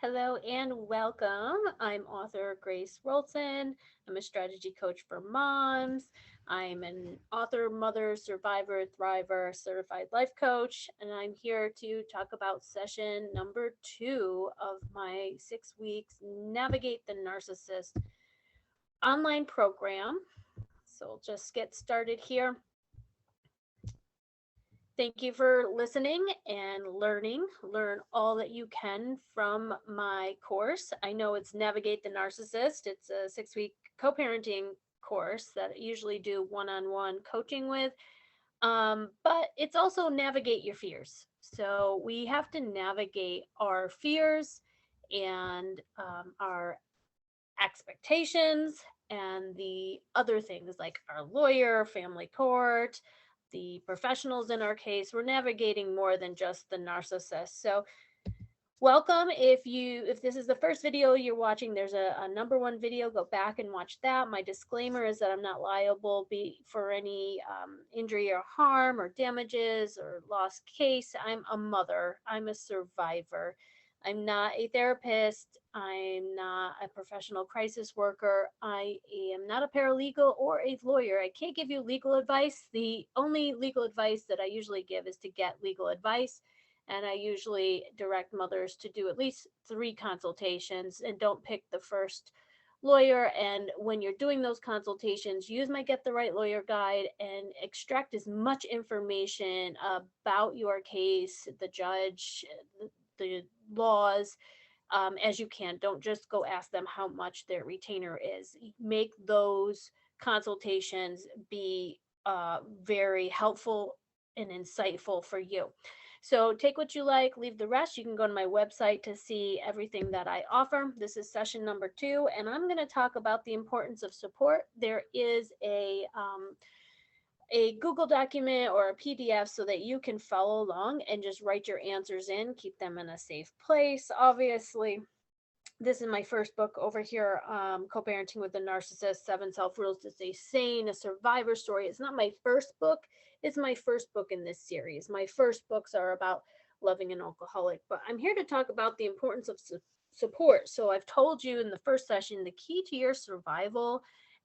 Hello and welcome. I'm author Grace Wroldson. I'm a strategy coach for moms. I'm an author, mother, survivor, thriver, certified life coach, and I'm here to talk about session number 2 of my 6 weeks Navigate the Narcissist online program. So we'll just get started here. Thank you for listening and learning. Learn all that you can from my course. I know it's Navigate the Narcissist. It's a 6 week co parenting course that I usually do one on one coaching with. But it's also Navigate Your Fears. So we have to navigate our fears and our expectations and the other things like our lawyer, family court, the professionals in our case. We're navigating more than just the narcissist. So welcome. If this is the first video you're watching, there's a number one video. Go back and watch that. My disclaimer is that I'm not liable for any injury or harm or damages or lost case. I'm a mother. I'm a survivor. I'm not a therapist. I'm not a professional crisis worker. I am not a paralegal or a lawyer. I can't give you legal advice. The only legal advice that I usually give is to get legal advice. And I usually direct mothers to do at least 3 consultations and don't pick the first lawyer. And when you're doing those consultations, use my Get the Right Lawyer guide and extract as much information about your case, the judge, the laws, as you can. Don't just go ask them how much their retainer is. Make those consultations be very helpful and insightful for you. So take what you like, leave the rest. You can go to my website to see everything that I offer. This is session number 2, and I'm going to talk about the importance of support. There is a Google document or a PDF so that you can follow along and just write your answers in, keep them in a safe place, obviously. This is my first book over here, Co-Parenting with a Narcissist, 7 Self-Rules to Stay Sane, a survivor story. It's not my first book. It's my first book in this series. My first books are about loving an alcoholic, but I'm here to talk about the importance of support. So I've told you in the first session, the key to your survival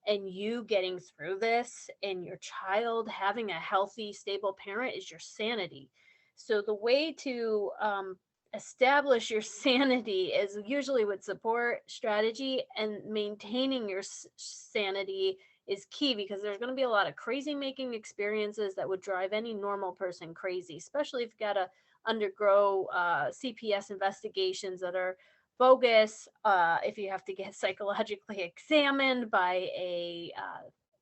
and you getting through this and your child having a healthy, stable parent is your sanity. So the way to establish your sanity is usually with support strategy, and maintaining your sanity is key because there's going to be a lot of crazy making experiences that would drive any normal person crazy, especially if you got to undergo CPS investigations that are bogus, if you have to get psychologically examined by a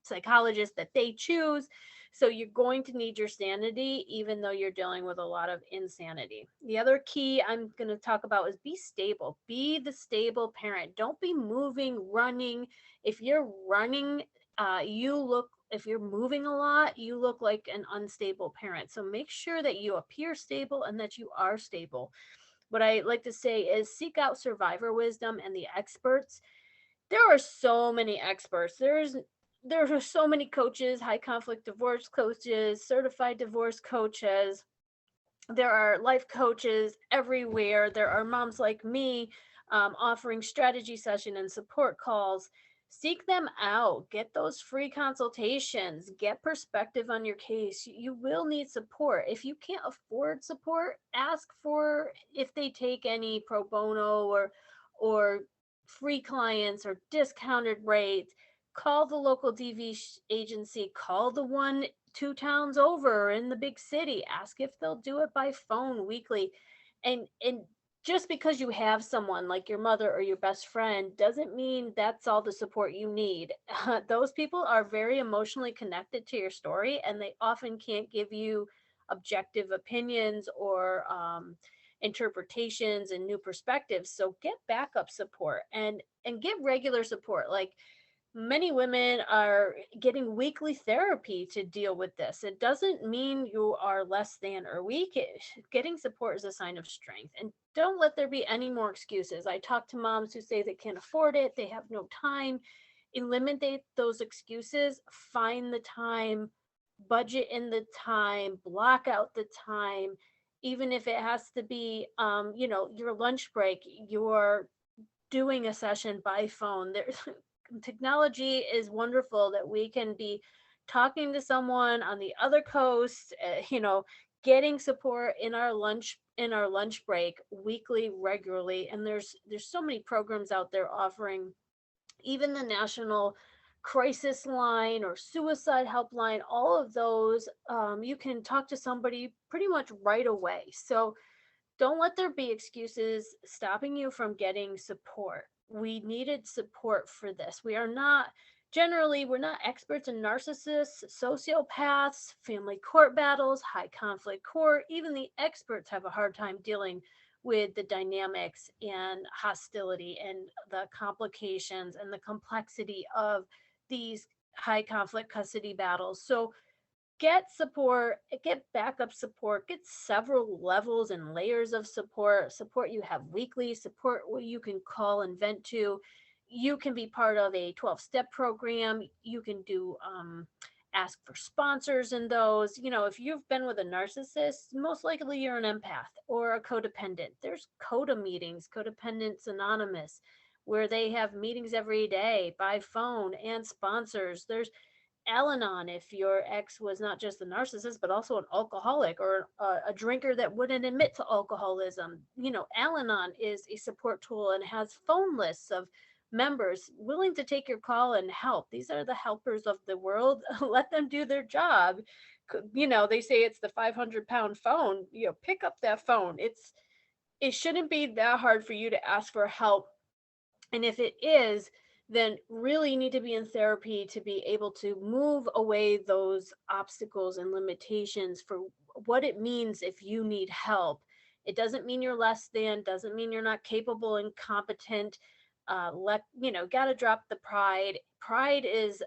psychologist that they choose. So you're going to need your sanity, even though you're dealing with a lot of insanity. The other key I'm going to talk about is be stable. Be the stable parent. Don't be moving, running. If you're running, if you're moving a lot, you look like an unstable parent. So make sure that you appear stable and that you are stable. What I like to say is seek out survivor wisdom and the experts. There are so many experts. There are so many coaches, high conflict divorce coaches, certified divorce coaches. There are life coaches everywhere. There are moms like me offering strategy session and support calls. Seek them out. Get those free consultations. Get perspective on your case. You will need support. If you can't afford support, ask for if they take any pro bono or free clients or discounted rates. Call the local DV agency. Call the one 2 towns over in the big city. Ask if they'll do it by phone weekly. And just because you have someone like your mother or your best friend doesn't mean that's all the support you need. Those people are very emotionally connected to your story, and they often can't give you objective opinions or interpretations and new perspectives. So get backup support and get regular support. Like, many women are getting weekly therapy to deal with this. It doesn't mean you are less than or weak. Getting support is a sign of strength. And don't let there be any more excuses. I talk to moms who say they can't afford it, they have no time. Eliminate those excuses, find the time, budget in the time, block out the time, even if it has to be, your lunch break, you're doing a session by phone. There's technology is wonderful that we can be talking to someone on the other coast, getting support in our lunch break weekly, regularly. And there's so many programs out there offering, even the national crisis line or suicide helpline, all of those, you can talk to somebody pretty much right away. So don't let there be excuses stopping you from getting support. We needed support for this. We're not experts in narcissists, sociopaths, family court battles, high conflict court. Even the experts have a hard time dealing with the dynamics and hostility and the complications and the complexity of these high conflict custody battles. So get support, get backup support, get several levels and layers of support you have weekly, support where you can call and vent to. You can be part of a 12-step program. You can do ask for sponsors in those. If you've been with a narcissist, most likely you're an empath or a codependent. There's coda meetings, Codependents Anonymous, where they have meetings every day by phone, and sponsors. There's Al-Anon, if your ex was not just a narcissist, but also an alcoholic or a drinker that wouldn't admit to alcoholism. Al-Anon is a support tool and has phone lists of members willing to take your call and help. These are the helpers of the world. Let them do their job. They say it's the 500-pound phone. Pick up that phone. It shouldn't be that hard for you to ask for help. And if it is, then really need to be in therapy to be able to move away those obstacles and limitations for what it means if you need help. It doesn't mean you're less than, doesn't mean you're not capable and competent. Gotta drop the pride. Pride is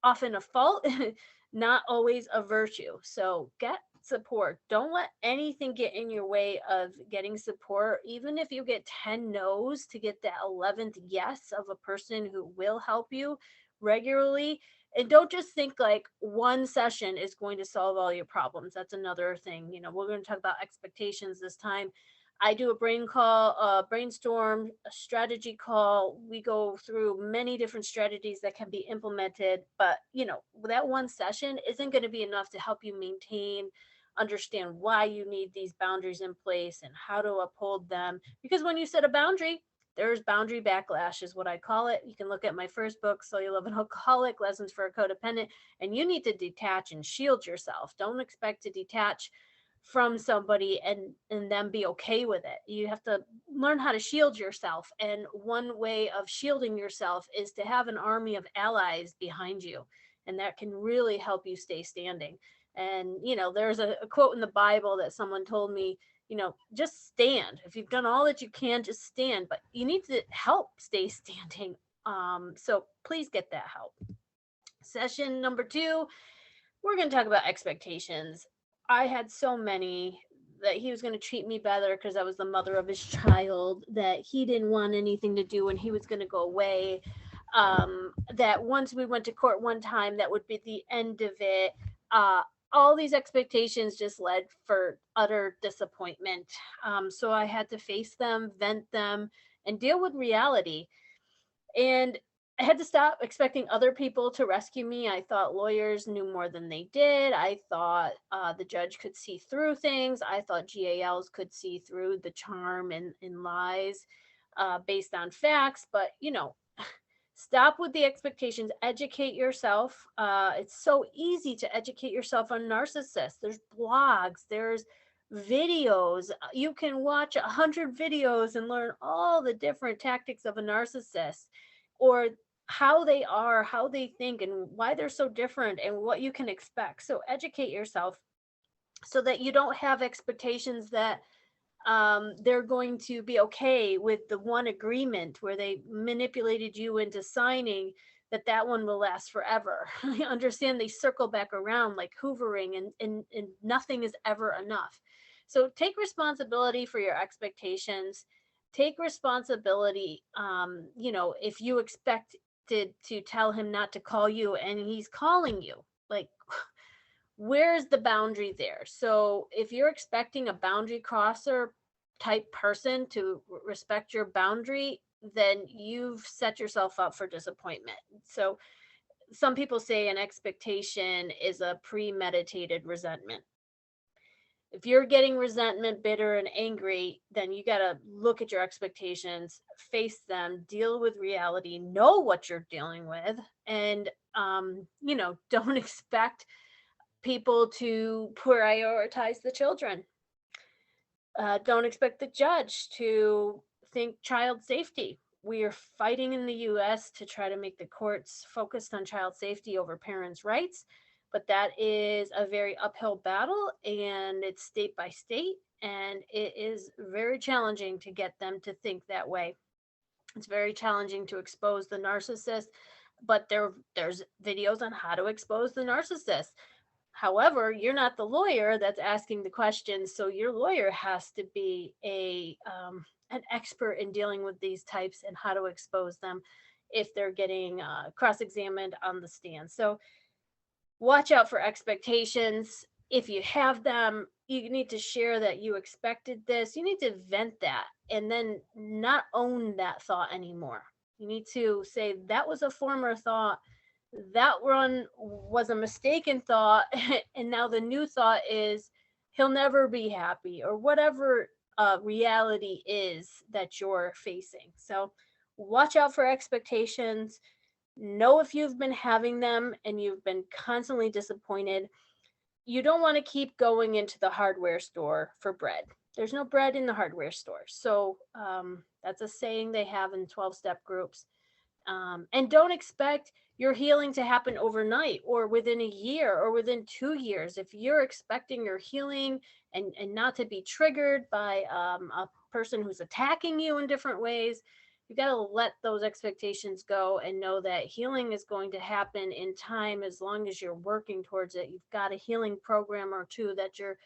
often a fault, not always a virtue. So get support. Don't let anything get in your way of getting support. Even if you get 10 no's to get that 11th yes of a person who will help you regularly. And don't just think like one session is going to solve all your problems. That's another thing. We're going to talk about expectations this time. I do a brainstorm, a strategy call. We go through many different strategies that can be implemented, but that one session isn't going to be enough to help you maintain, understand why you need these boundaries in place and how to uphold them. Because when you set a boundary, there's boundary backlash, is what I call it. You can look at my first book, So You Love an Alcoholic, Lessons for a Codependent, and you need to detach and shield yourself. Don't expect to detach from somebody and then be okay with it. You have to learn how to shield yourself. And one way of shielding yourself is to have an army of allies behind you. And that can really help you stay standing. And, there's a quote in the Bible that someone told me, just stand. If you've done all that you can, just stand. But you need to help stay standing. So please get that help. Session number 2, we're going to talk about expectations. I had so many that he was going to treat me better because I was the mother of his child, that he didn't want anything to do and he was going to go away. That once we went to court one time, that would be the end of it. All these expectations just led for utter disappointment. So I had to face them, vent them, and deal with reality. And I had to stop expecting other people to rescue me. I thought lawyers knew more than they did. I thought the judge could see through things. I thought GALs could see through the charm and lies based on facts. But, stop with the expectations. Educate yourself. It's so easy to educate yourself on narcissists. There's blogs. There's videos. You can watch 100 videos and learn all the different tactics of a narcissist, or how they are, how they think, and why they're so different, and what you can expect. So educate yourself so that you don't have expectations that they're going to be okay with the one agreement where they manipulated you into signing, that one will last forever. I understand they circle back around like hoovering, and nothing is ever enough. So take responsibility for your expectations. Take responsibility. If you expected to tell him not to call you and he's calling you, like, where's the boundary there? So if you're expecting a boundary crosser type person to respect your boundary, then you've set yourself up for disappointment. So some people say an expectation is a premeditated resentment. If you're getting resentment, bitter, and angry, then you got to look at your expectations, face them, deal with reality, know what you're dealing with, and don't expect people to prioritize the children. Don't expect the judge to think child safety. We are fighting in the US to try to make the courts focused on child safety over parents' rights, but that is a very uphill battle, and it's state by state, and it is very challenging to get them to think that way. It's very challenging to expose the narcissist, but there's videos on how to expose the narcissist. However, you're not the lawyer that's asking the questions, so your lawyer has to be an expert in dealing with these types and how to expose them if they're getting cross-examined on the stand. So watch out for expectations. If you have them, you need to share that you expected this. You need to vent that and then not own that thought anymore. You need to say, that was a former thought. That one was a mistaken thought. And now the new thought is he'll never be happy, or whatever reality is that you're facing. So watch out for expectations. Know if you've been having them and you've been constantly disappointed. You don't want to keep going into the hardware store for bread. There's no bread in the hardware store. So that's a saying they have in 12-step groups. And don't expect your healing to happen overnight or within a year or within 2 years. If you're expecting your healing and not to be triggered by a person who's attacking you in different ways, you got to let those expectations go and know that healing is going to happen in time as long as you're working towards it. You've got a healing program or two that you're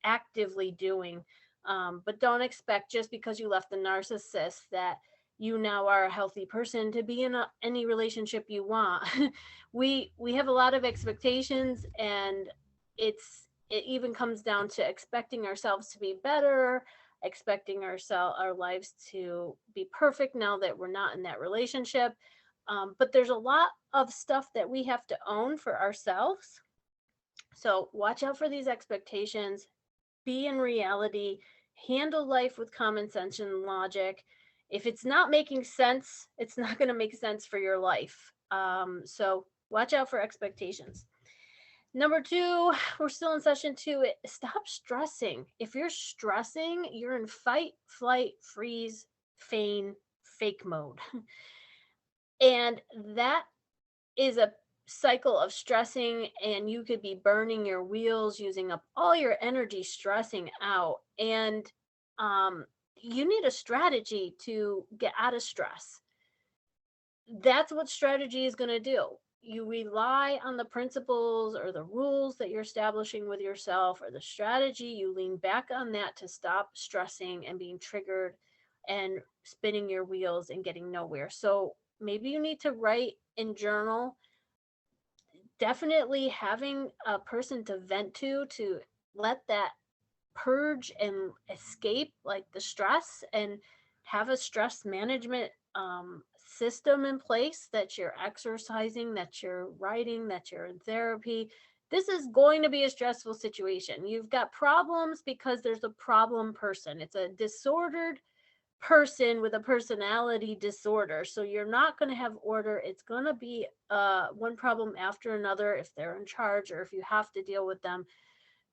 actively doing. But don't expect, just because you left the narcissist, that you now are a healthy person to be in any relationship you want. we have a lot of expectations, and it even comes down to expecting ourselves to be better, expecting our lives to be perfect now that we're not in that relationship. But there's a lot of stuff that we have to own for ourselves. So watch out for these expectations. Be in reality. Handle life with common sense and logic. If it's not making sense, it's not going to make sense for your life. So watch out for expectations. Number 2, we're still in session 2. Stop stressing. If you're stressing, you're in fight, flight, freeze, feign, fake mode. And that is a cycle of stressing, and you could be burning your wheels, using up all your energy stressing out. And you need a strategy to get out of stress. That's what strategy is going to do. You rely on the principles or the rules that you're establishing with yourself, or the strategy. You lean back on that to stop stressing and being triggered and spinning your wheels and getting nowhere. So maybe you need to write and journal. Definitely having a person to vent to let that purge and escape, like the stress, and have a stress management system in place, that you're exercising, that you're writing, that you're in therapy. This is going to be a stressful situation. You've got problems because there's a problem person. It's a disordered person with a personality disorder. So you're not going to have order. It's going to be one problem after another if they're in charge or if you have to deal with them.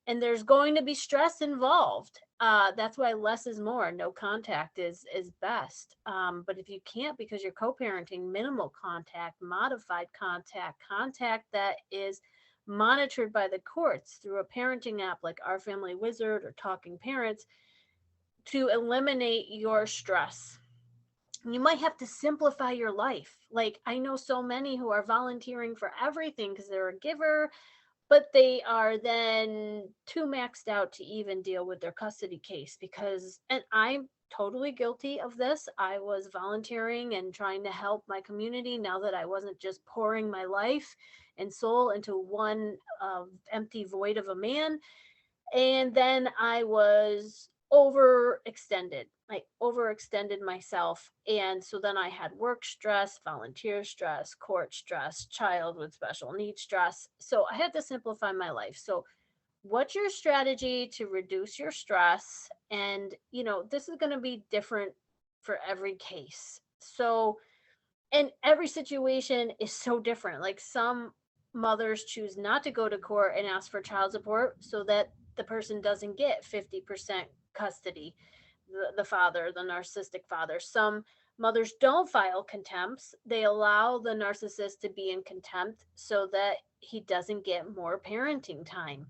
And there's going to be stress involved. That's why less is more. No contact is best. But if you can't because you're co-parenting, minimal contact, modified contact that is monitored by the courts through a parenting app like Our Family Wizard or Talking Parents, to eliminate your stress. You might have to simplify your life. Like, I know so many who are volunteering for everything because they're a giver, but they are then too maxed out to even deal with their custody case because, and I'm totally guilty of this. I was volunteering and trying to help my community now that I wasn't just pouring my life and soul into one empty void of a man. And then I was overextended. I overextended myself. And so then I had work stress, volunteer stress, court stress, child with special needs stress. So I had to simplify my life. So, what's your strategy to reduce your stress? And, this is going to be different for every case. So, and every situation is so different. Like some mothers choose not to go to court and ask for child support so that the person doesn't get 50% custody, the father, the narcissistic father. Some mothers don't file contempts. They allow the narcissist to be in contempt so that he doesn't get more parenting time.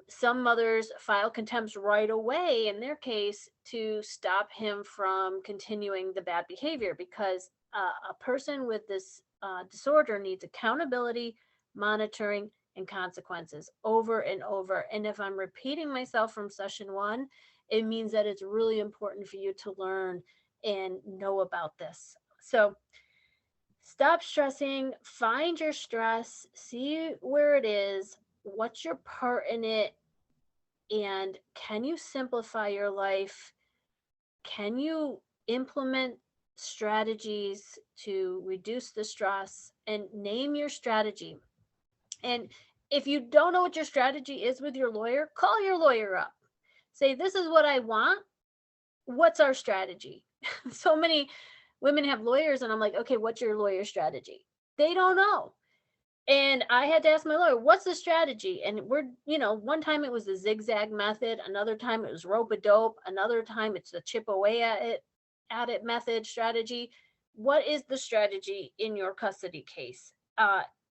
Some mothers file contempts right away in their case to stop him from continuing the bad behavior because a person with this disorder needs accountability, monitoring, and consequences over and over. And if I'm repeating myself from session one, it means that it's really important for you to learn and know about this. So stop stressing, find your stress, see where it is, what's your part in it, and can you simplify your life? Can you implement strategies to reduce the stress and name your strategy? And if you don't know what your strategy is with your lawyer, call your lawyer up. Say, this is what I want. What's our strategy? So many women have lawyers, and I'm like, okay, what's your lawyer strategy? They don't know. And I had to ask my lawyer, what's the strategy? And one time it was the zigzag method, another time it was rope a dope, another time it's the chip away at it method strategy. What is the strategy in your custody case?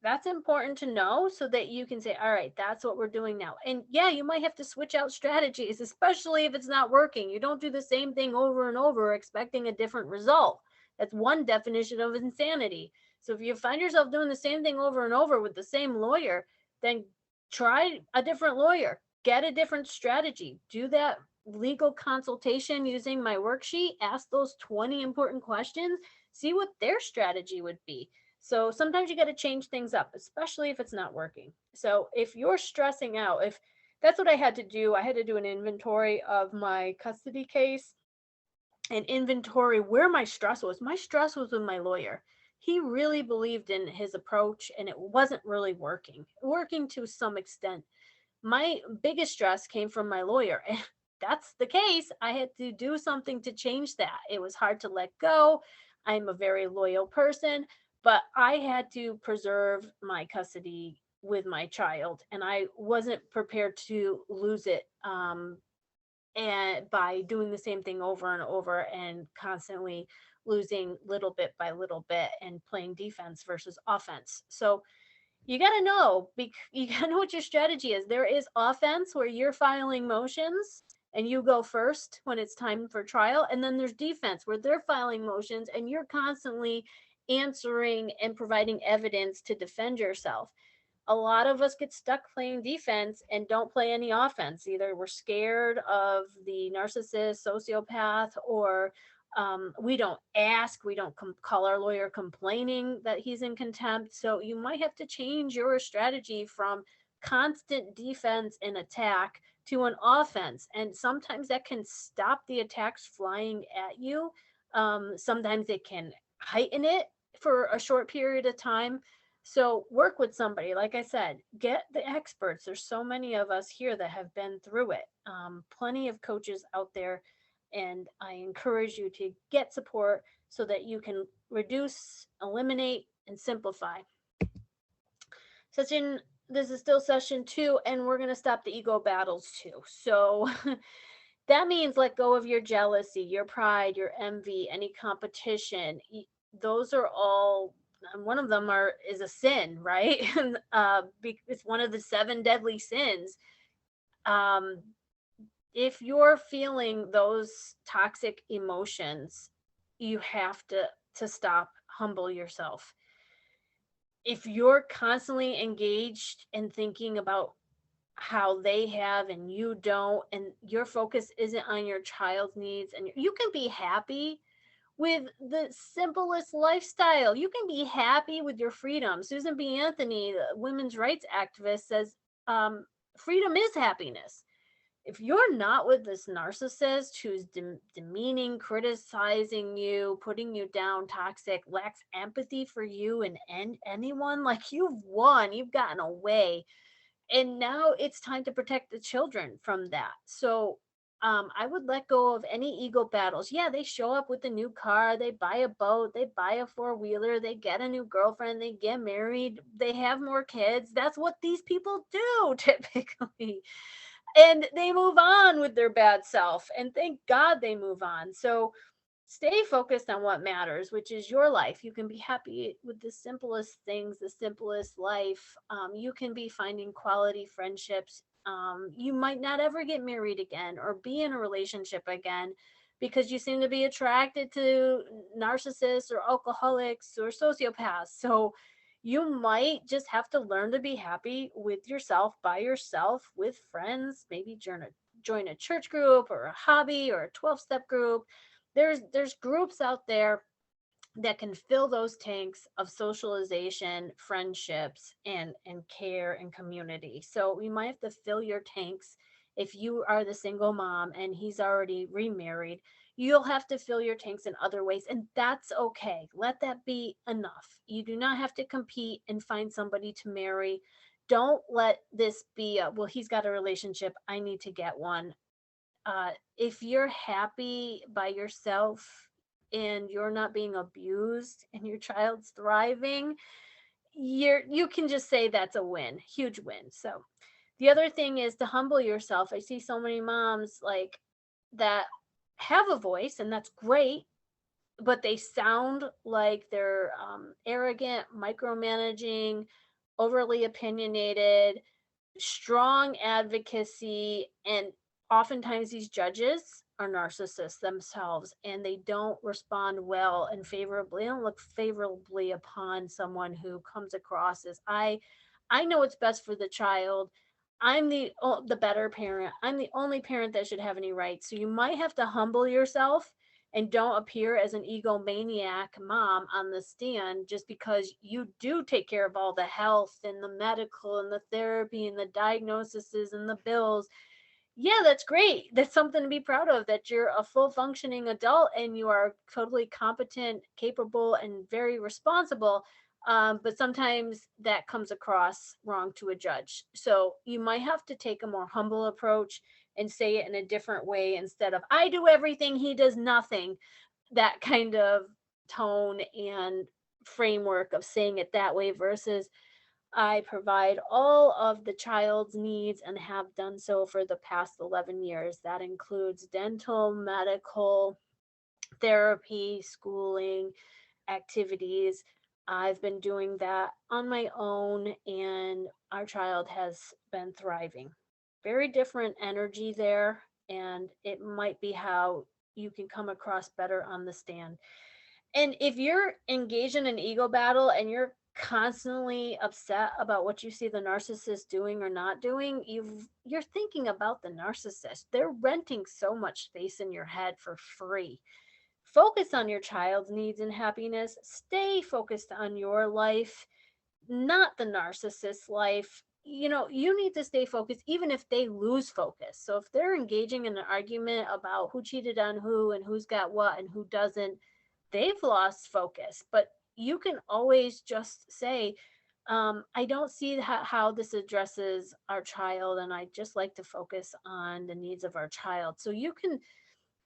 That's important to know so that you can say, all right, that's what we're doing now. And yeah, you might have to switch out strategies, especially if it's not working. You don't do the same thing over and over expecting a different result. That's one definition of insanity. So if you find yourself doing the same thing over and over with the same lawyer, then try a different lawyer, get a different strategy, do that legal consultation using my worksheet, ask those 20 important questions, see what their strategy would be. So sometimes you got to change things up, especially if it's not working. So if you're stressing out, if that's what I had to do, I had to do an inventory of my custody case and inventory where my stress was. My stress was with my lawyer. He really believed in his approach and it wasn't really working to some extent. My biggest stress came from my lawyer. And that's the case. I had to do something to change that. It was hard to let go. I'm a very loyal person, but I had to preserve my custody with my child and I wasn't prepared to lose it and by doing the same thing over and over and constantly losing little bit by little bit and playing defense versus offense. So you got to know, you got to know what your strategy is. There is offense where you're filing motions and you go first when it's time for trial. And then there's defense where they're filing motions and you're constantly answering and providing evidence to defend yourself. A lot of us get stuck playing defense and don't play any offense. Either we're scared of the narcissist, sociopath, or we don't ask, we don't call our lawyer complaining that he's in contempt. So you might have to change your strategy from constant defense and attack to an offense. And sometimes that can stop the attacks flying at you. Sometimes it can heighten it for a short period of time. So work with somebody. Like I said, get the experts. There's so many of us here that have been through it. Plenty of coaches out there. And I encourage you to get support so that you can reduce, eliminate, and simplify. This is still session 2, and we're going to stop the ego battles too. So that means let go of your jealousy, your pride, your envy, any competition. Those are all, one of them is a sin, right? It's one of the 7 deadly sins. If you're feeling those toxic emotions, you have to stop, humble yourself. if you're constantly engaged and thinking about how they have and you don't, and your focus isn't on your child's needs, and you can be happy with the simplest lifestyle. You can be happy with your freedom. Susan B. Anthony, the women's rights activist, says freedom is happiness. If you're not with this narcissist who's demeaning, criticizing you, putting you down, toxic, lacks empathy for you and anyone, like, you've won, you've gotten away. And now it's time to protect the children from that. So I would let go of any ego battles. Yeah, they show up with a new car, they buy a boat, they buy a four-wheeler, they get a new girlfriend, they get married, they have more kids. That's what these people do typically. And they move on with their bad self. And thank God they move on. So stay focused on what matters, which is your life. You can be happy with the simplest things, the simplest life. You can be finding quality friendships. You might not ever get married again or be in a relationship again because you seem to be attracted to narcissists or alcoholics or sociopaths. So you might just have to learn to be happy with yourself, by yourself, with friends, maybe join a church group or a hobby or a 12-step group. There's groups out there that can fill those tanks of socialization, friendships, and care and community. So we might have to fill your tanks. If you are the single mom and he's already remarried, you'll have to fill your tanks in other ways, and that's okay. Let that be enough. You do not have to compete and find somebody to marry. Don't let this be a, well, he's got a relationship, I need to get one. If you're happy by yourself and you're not being abused and your child's thriving, you can just say that's a win, huge win. So the other thing is to humble yourself. I see so many moms like that have a voice, and that's great, but they sound like they're arrogant, micromanaging, overly opinionated, strong advocacy, and oftentimes these judges are narcissists themselves, and they don't respond well and favorably, they don't look favorably upon someone who comes across as I know what's best for the child, I'm the better parent, I'm the only parent that should have any rights. So you might have to humble yourself and don't appear as an egomaniac mom on the stand just because you do take care of all the health and the medical and the therapy and the diagnoses and the bills. Yeah, that's great. That's something to be proud of, that you're a full functioning adult and you are totally competent, capable, and very responsible. But sometimes that comes across wrong to a judge. So you might have to take a more humble approach and say it in a different way instead of, I do everything, he does nothing. That kind of tone and framework of saying it that way versus, I provide all of the child's needs and have done so for the past 11 years. That includes dental, medical, therapy, schooling, activities. I've been doing that on my own, and our child has been thriving. Very different energy there, and it might be how you can come across better on the stand. And if you're engaged in an ego battle and you're constantly upset about what you see the narcissist doing or not doing, you're thinking about the narcissist. They're renting so much space in your head for free. Focus on your child's needs and happiness. Stay focused on your life, not the narcissist's life. You know, you need to stay focused even if they lose focus. So if they're engaging in an argument about who cheated on who and who's got what and who doesn't, they've lost focus. But you can always just say, I don't see how this addresses our child, and I just like to focus on the needs of our child. So you can,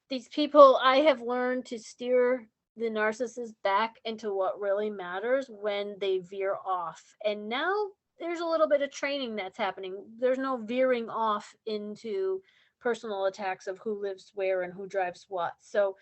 these people, I have learned to steer the narcissist back into what really matters when they veer off. And now there's a little bit of training that's happening. There's no veering off into personal attacks of who lives where and who drives what. So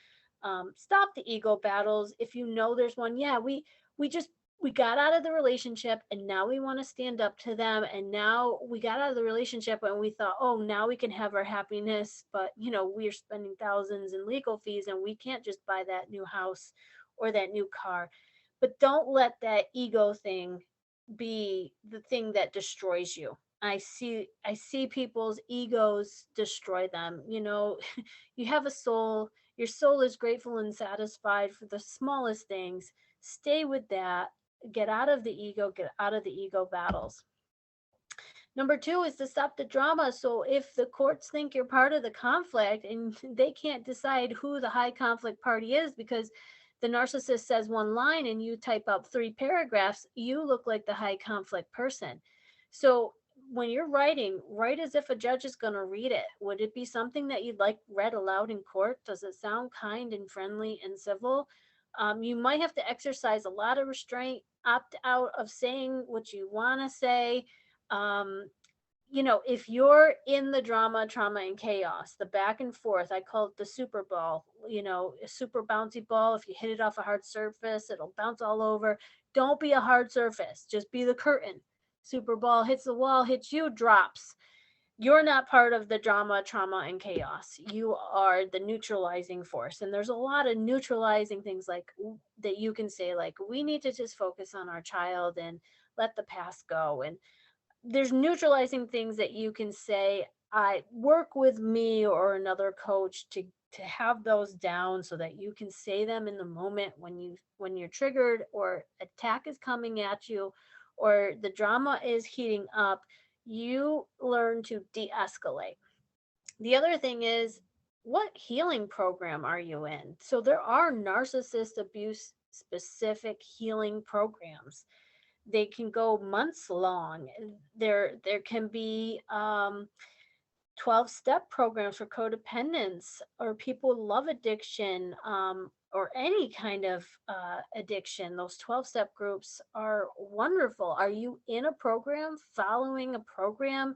stop the ego battles. If you know there's one, yeah, we just we got out of the relationship and now we want to stand up to them, and now we got out of the relationship and we thought, oh, now we can have our happiness, but you know, we're spending thousands in legal fees and we can't just buy that new house or that new car. But don't let that ego thing be the thing that destroys you. I see people's egos destroy them. You know, you have a soul. Your soul is grateful and satisfied for the smallest things. Stay with that. Get out of the ego, get out of the ego battles. Number two is to stop the drama. So if the courts think you're part of the conflict and they can't decide who the high conflict party is because the narcissist says one line and you type up 3 paragraphs, you look like the high conflict person. So when you're writing, write as if a judge is going to read it. Would it be something that you'd like read aloud in court? Does it sound kind and friendly and civil? You might have to exercise a lot of restraint, opt out of saying what you want to say. um you know, if you're in the drama, trauma, and chaos, the back and forth, I call it the super ball, you know, a super bouncy ball. If you hit it off a hard surface, it'll bounce all over. Don't be a hard surface, just be the curtain. Super ball hits the wall, hits you, drops. You're not part of the drama, trauma, and chaos. You are the neutralizing force. And there's a lot of neutralizing things like that you can say, like, we need to just focus on our child and let the past go. And there's neutralizing things that you can say. I work with me or another coach to have those down so that you can say them in the moment when you're triggered or attack is coming at you or the drama is heating up. You learn to de-escalate. The other thing is, what healing program are you in? So there are narcissist abuse specific healing programs. They can go months long. There can be 12-step programs for codependence or people with love addiction, or any kind of addiction. Those 12-step groups are wonderful. Are you in a program, following a program?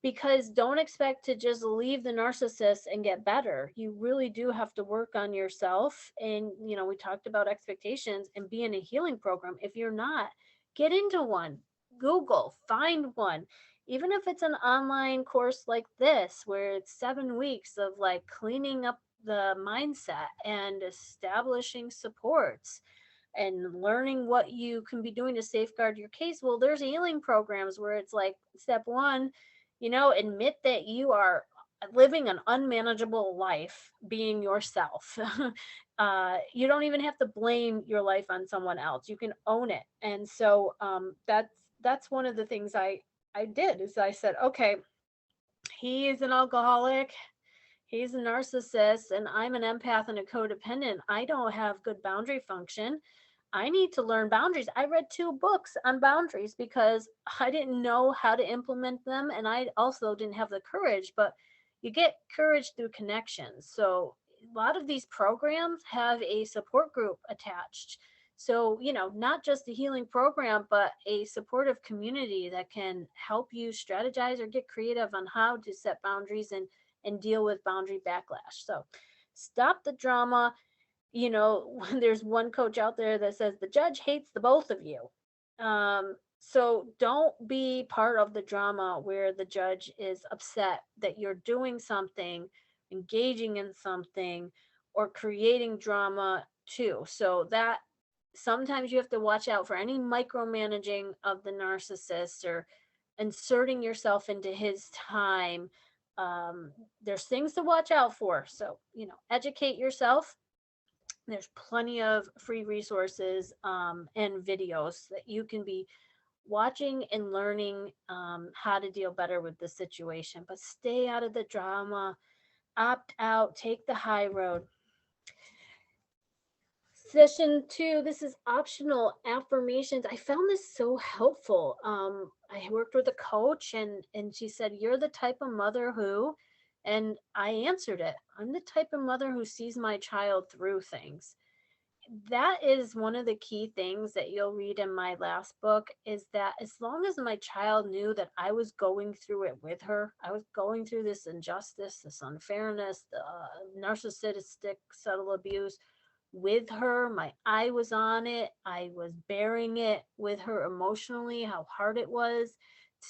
Because don't expect to just leave the narcissist and get better. You really do have to work on yourself. And, you know, we talked about expectations and be in a healing program. If you're not, get into one. Google, find one. Even if it's an online course like this, where it's 7 weeks of like cleaning up the mindset and establishing supports and learning what you can be doing to safeguard your case. Well, there's healing programs where it's like step one, you know, admit that you are living an unmanageable life being yourself. You don't even have to blame your life on someone else. You can own it. And so that's one of the things I did is I said, okay, he is an alcoholic, he's a narcissist, and I'm an empath and a codependent. I don't have good boundary function. I need to learn boundaries. I read 2 books on boundaries because I didn't know how to implement them. And I also didn't have the courage, but you get courage through connections. So a lot of these programs have a support group attached. So, you know, not just a healing program, but a supportive community that can help you strategize or get creative on how to set boundaries and deal with boundary backlash. So stop the drama. You know, there's one coach out there that says the judge hates the both of you. So don't be part of the drama where the judge is upset that you're doing something, engaging in something, or creating drama too. So that sometimes you have to watch out for any micromanaging of the narcissist or inserting yourself into his time. There's things to watch out for. So, you know, educate yourself. There's plenty of free resources and videos that you can be watching and learning how to deal better with the situation. But stay out of the drama, opt out, take the high road. Session 2, this is optional affirmations. I found this so helpful. I worked with a coach and she said, you're the type of mother who, and I answered it, I'm the type of mother who sees my child through things. That is one of the key things that you'll read in my last book, is that as long as my child knew that I was going through it with her, I was going through this injustice, this unfairness, the narcissistic subtle abuse with her, my eye was on it, I was bearing it with her emotionally, how hard it was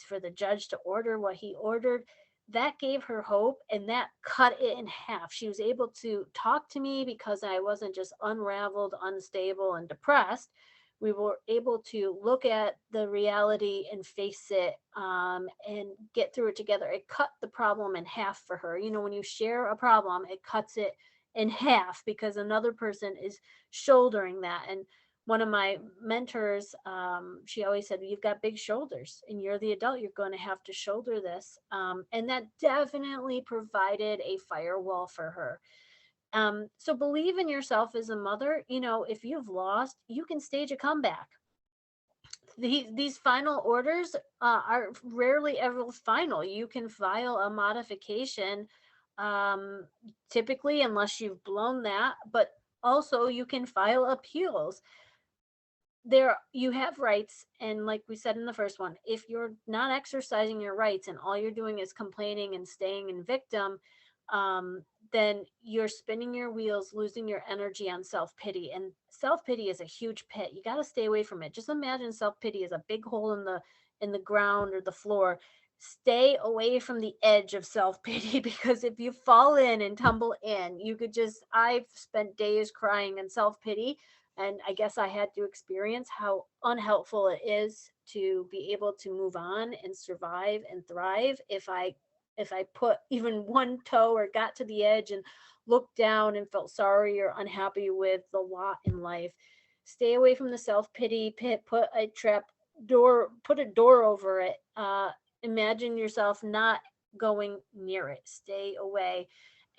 for the judge to order what he ordered. That gave her hope and that cut it in half. She was able to talk to me because I wasn't just unraveled, unstable, and depressed. We were able to look at the reality and face it, and get through it together. It cut the problem in half for her. When you share a problem, it cuts it in half because another person is shouldering that. And one of my mentors, she always said, you've got big shoulders and you're the adult, you're going to have to shoulder this. And that definitely provided a firewall for her. So believe in yourself as a mother. If you've lost, you can stage a comeback. These final orders are rarely ever final. You can file a modification, um, typically, unless you've blown that, but also you can file appeals. You have rights, and like we said in the first one, if you're not exercising your rights and all you're doing is complaining and staying in victim, um, then you're spinning your wheels, losing your energy on self-pity. And self-pity is a huge pit. You got to stay away from it. Just imagine self-pity is a big hole in the ground or the floor. Stay away from the edge of self-pity because if you fall in and tumble in, I've spent days crying in self-pity, and I guess I had to experience how unhelpful it is to be able to move on and survive and thrive if I put even one toe or got to the edge and looked down and felt sorry or unhappy with the lot in life. Stay away from the self-pity pit. Put a door over it. Imagine yourself not going near it. Stay away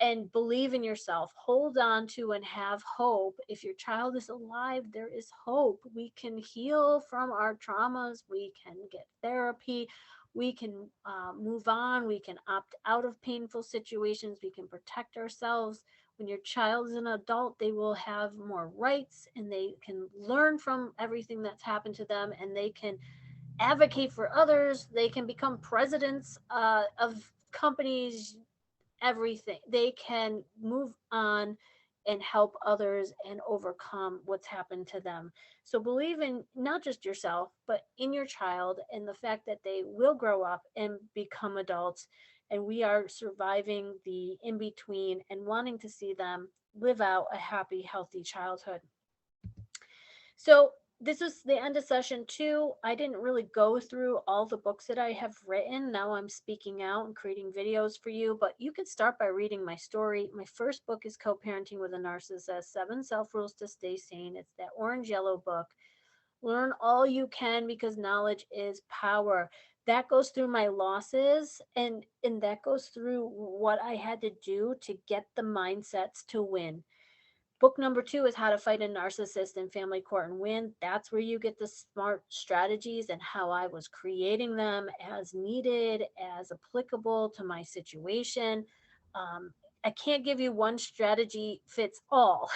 and believe in yourself. Hold on to and have hope. If your child is alive, there is hope. We can heal from our traumas. We can get therapy. We can move on. We can opt out of painful situations. We can protect ourselves. When your child is an adult, they will have more rights and they can learn from everything that's happened to them, and they can advocate for others. They can become presidents of companies, everything. They can move on and help others and overcome what's happened to them. So believe in not just yourself, but in your child and the fact that they will grow up and become adults. And we are surviving the in between and wanting to see them live out a happy, healthy childhood. So this was the end of session 2. I didn't really go through all the books that I have written. Now I'm speaking out and creating videos for you, but you could start by reading my story. My first book is Co-Parenting with a Narcissist, 7 Self-Rules to Stay Sane. It's that orange-yellow book. Learn all you can because knowledge is power. That goes through my losses, and that goes through what I had to do to get the mindsets to win. Book number 2 is How to Fight a Narcissist in Family Court and Win. That's where you get the smart strategies and how I was creating them as needed, as applicable to my situation. I can't give you one strategy fits all.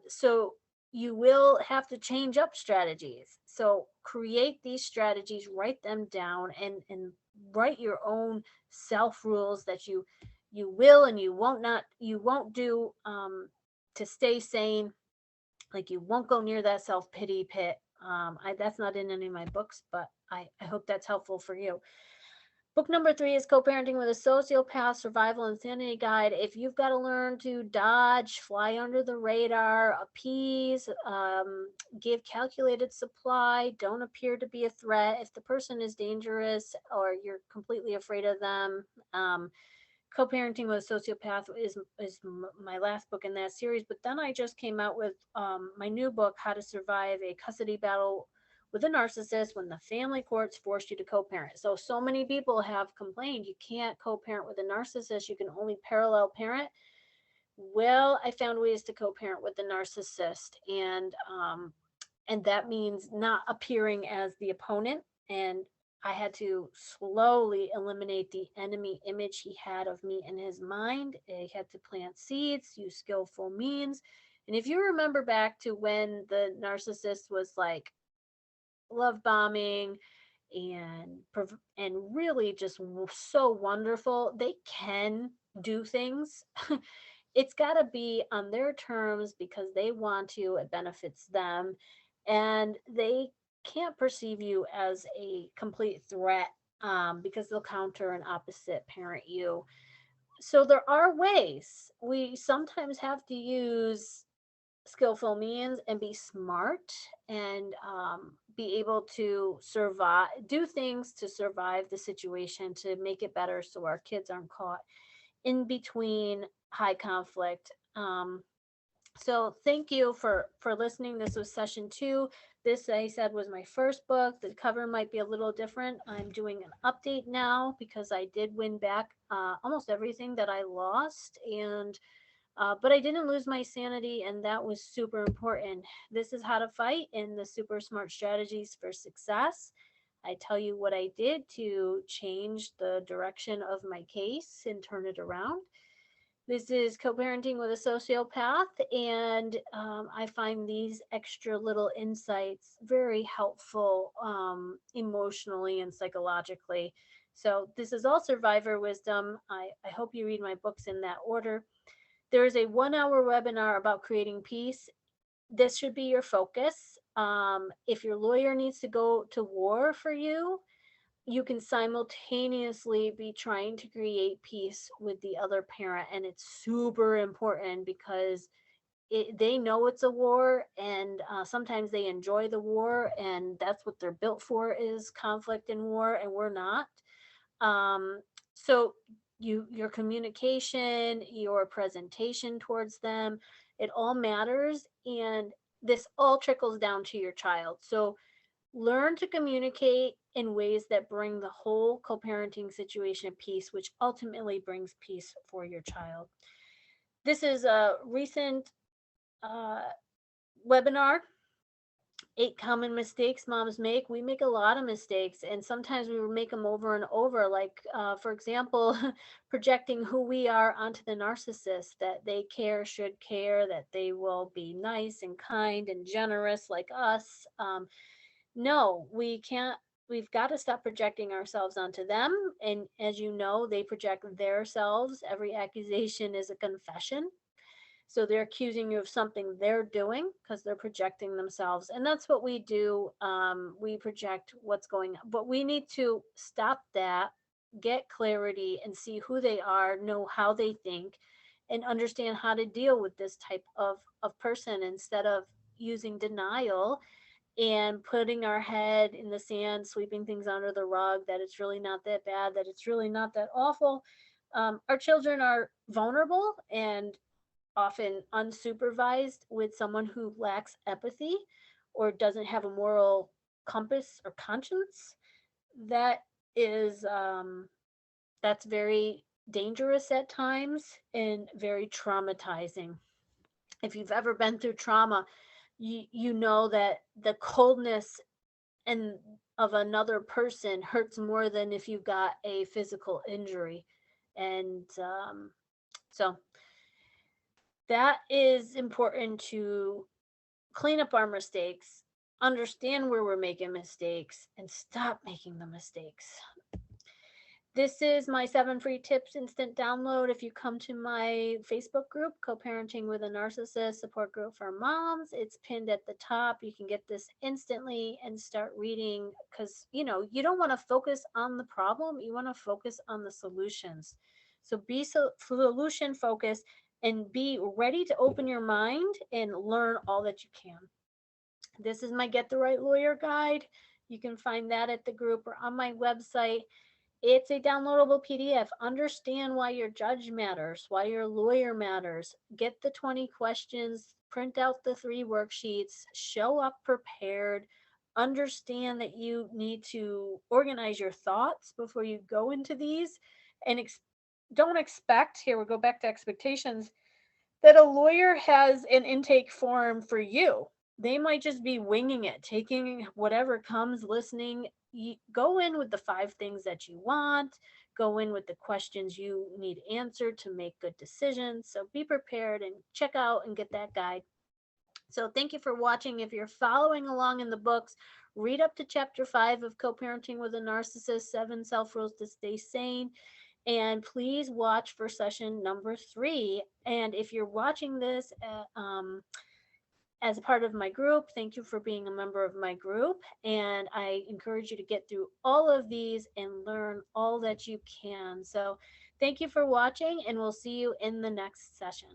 So you will have to change up strategies. So create these strategies, write them down, and write your own self rules that you will and you won't do, to stay sane. Like you won't go near that self-pity pit. That's not in any of my books, but I hope that's helpful for you. Book number 3 is Co-Parenting with a Sociopath, Survival Insanity Guide. If you've got to learn to dodge, fly under the radar, appease, give calculated supply, don't appear to be a threat. If the person is dangerous or you're completely afraid of them, Co-Parenting with a Sociopath is my last book in that series. But then I just came out with my new book, How to Survive a Custody Battle with a Narcissist when the family courts forced you to co-parent. So many people have complained you can't co-parent with a narcissist, you can only parallel parent. Well, I found ways to co-parent with the narcissist, and that means not appearing as the opponent. And I had to slowly eliminate the enemy image he had of me in his mind. I had to plant seeds, use skillful means. And if you remember back to when the narcissist was like love bombing and really just so wonderful, they can do things. It's got to be on their terms because they want to, it benefits them, and they can't perceive you as a complete threat, because they'll counter and opposite parent you. So there are ways. We sometimes have to use skillful means and be smart and be able to survive, do things to survive the situation to make it better so our kids aren't caught in between high conflict. So thank you for listening. This was session 2. This, I said, was my first book. The cover might be a little different. I'm doing an update now because I did win back almost everything that I lost, and but I didn't lose my sanity, and that was super important. This is How to Fight and the Super Smart Strategies for Success. I tell you what I did to change the direction of my case and turn it around. This is Co-Parenting with a Sociopath, and I find these extra little insights very helpful emotionally and psychologically. So this is all survivor wisdom. I hope you read my books in that order. There is a 1 hour webinar about creating peace. This should be your focus. If your lawyer needs to go to war for you, you can simultaneously be trying to create peace with the other parent. And it's super important because they know it's a war, and sometimes they enjoy the war, and that's what they're built for, is conflict and war, and we're not. So your communication, your presentation towards them, it all matters, and this all trickles down to your child. So learn to communicate in ways that bring the whole co-parenting situation peace, which ultimately brings peace for your child. This is a recent uh, webinar, 8 common mistakes moms make. We make a lot of mistakes, and sometimes we make them over and over. Like, for example, projecting who we are onto the narcissist, that they care, should care, that they will be nice and kind and generous like us. No, we can't. We've got to stop projecting ourselves onto them. And as you know, they project their selves. Every accusation is a confession. So they're accusing you of something they're doing because they're projecting themselves. And that's what we do. We project what's going on. But we need to stop that, get clarity, and see who they are, know how they think, and understand how to deal with this type of person, instead of using denial and putting our head in the sand, sweeping things under the rug, that it's really not that bad, that it's really not that awful. Our children are vulnerable and often unsupervised with someone who lacks empathy or doesn't have a moral compass or conscience. That is that's very dangerous at times and very traumatizing. If you've ever been through trauma, you know that the coldness and of another person hurts more than if you got a physical injury. And so that is important, to clean up our mistakes, understand where we're making mistakes, and stop making the mistakes. This is my 7 free tips instant download. If you come to my Facebook group, Co-Parenting with a Narcissist Support Group for Moms, it's pinned at the top. You can get this instantly and start reading, because you don't want to focus on the problem. You want to focus on the solutions. So be solution focused and be ready to open your mind and learn all that you can. This is my Get the Right Lawyer guide. You can find that at the group or on my website. It's a downloadable PDF. Understand why your judge matters, why your lawyer matters. Get the 20 questions, print out the 3 worksheets, show up prepared. Understand that you need to organize your thoughts before you go into these, and don't expect, here we go back to expectations, that a lawyer has an intake form for you. They might just be winging it, taking whatever comes, listening. You go in with the 5 things that you want, go in with the questions you need answered to make good decisions. So be prepared and check out and get that guide. So thank you for watching. If you're following along in the books, read up to chapter 5 of Co-Parenting with a Narcissist, 7 Self-Rules to Stay Sane. And please watch for session number 3. And if you're watching this as a part of my group, thank you for being a member of my group. And I encourage you to get through all of these and learn all that you can. So thank you for watching, and we'll see you in the next session.